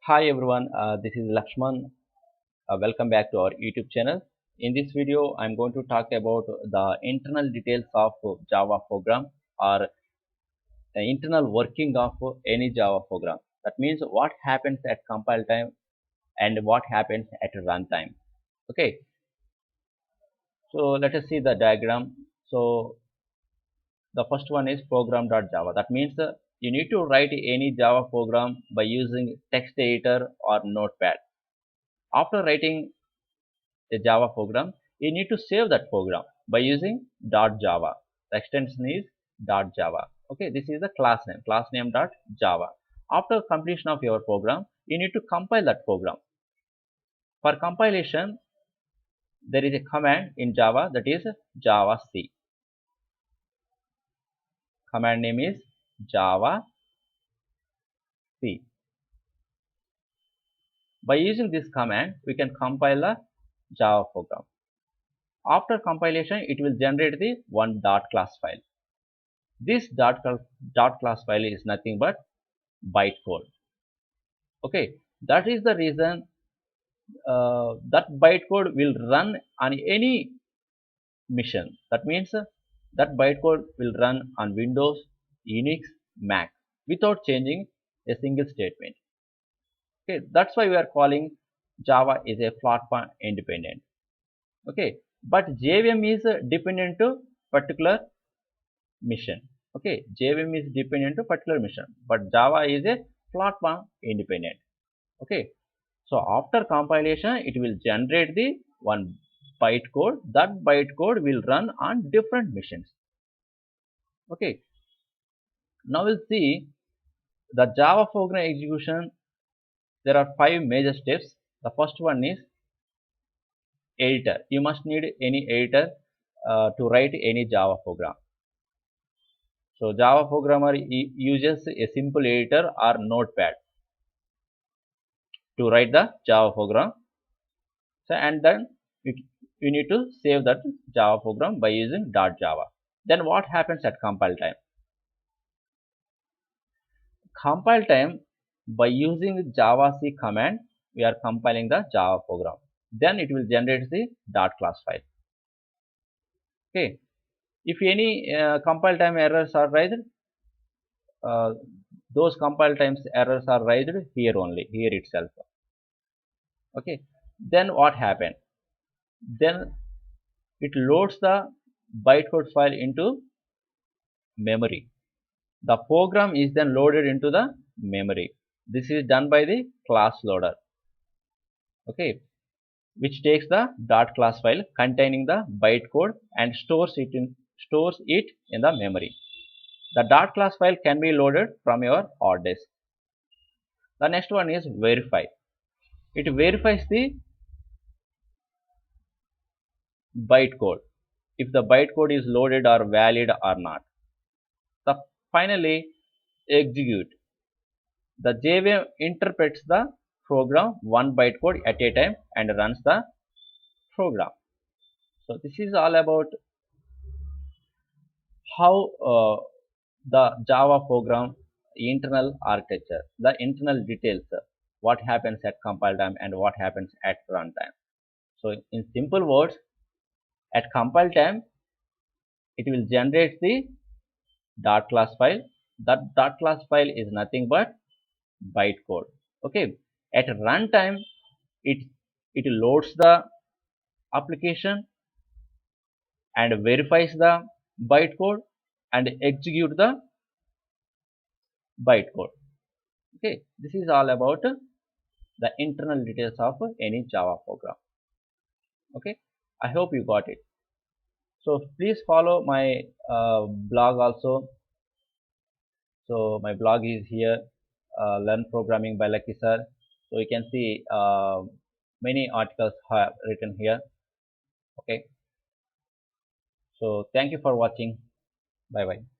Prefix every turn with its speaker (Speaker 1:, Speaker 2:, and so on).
Speaker 1: Hi everyone, this is Lakshman. Welcome back to our YouTube channel. In this video, I'm going to talk about the internal details of Java program or the internal working of any Java program. That means what happens at compile time and what happens at runtime. Okay, so let us see the diagram. So the first one is program.java. That means you need to write any Java program by using text editor or notepad. After writing a Java program, you need to save that program by using .java. The extension is .java. Okay, this is the class name .java. After completion of your program, you need to compile that program. For compilation, there is a command in Java that is javac. Command name is javac. By using this command, we can compile a Java program. After compilation, it will generate the one .class file. This .class file is nothing but bytecode. Okay, that is the reason that bytecode will run on any mission. That means that bytecode will run on Windows, Unix, Mac without changing a single statement. Okay, that's why we are calling Java is a platform independent. Okay, but JVM is dependent to particular mission. Okay, JVM is dependent to particular mission, but Java is a platform independent. Okay, so after compilation, it will generate the one bytecode. That bytecode will run on different machines. Okay, now we'll see the Java program execution. There are five major steps. The first one is editor. You must need any editor to write any Java program. So Java programmer uses a simple editor or notepad to write the Java program. So and then you need to save that Java program by using .java. Then what happens at compile time? Compile time, by using javac command, we are compiling the Java program. Then it will generate the .class file. Okay. If any compile time errors are raised, uh, those compile times errors are raised here only, here itself. Okay. Then what happened? Then it loads the bytecode file into memory. The program is then loaded into the memory. This is done by the class loader. Okay, which takes the .class file containing the bytecode and stores it in the memory. The .class file can be loaded from your hard disk. The next one is verify. It verifies the bytecode if the bytecode is loaded or valid or not. The finally execute. The JVM interprets the program one bytecode at a time and runs the program. So this is all about how the Java program internal architecture, the internal details, what happens at compile time and what happens at runtime. So in simple words, at compile time, it will generate the .class file. That .class file is nothing but bytecode. Okay. At runtime, it loads the application and verifies the bytecode and execute the bytecode. Okay, this is all about the internal details of any Java program. Okay, I hope you got it. So please follow my blog also. So my blog is here, Learn Programming by Lucky Sir. So you can see many articles have written here. Okay, so thank you for watching. Bye bye.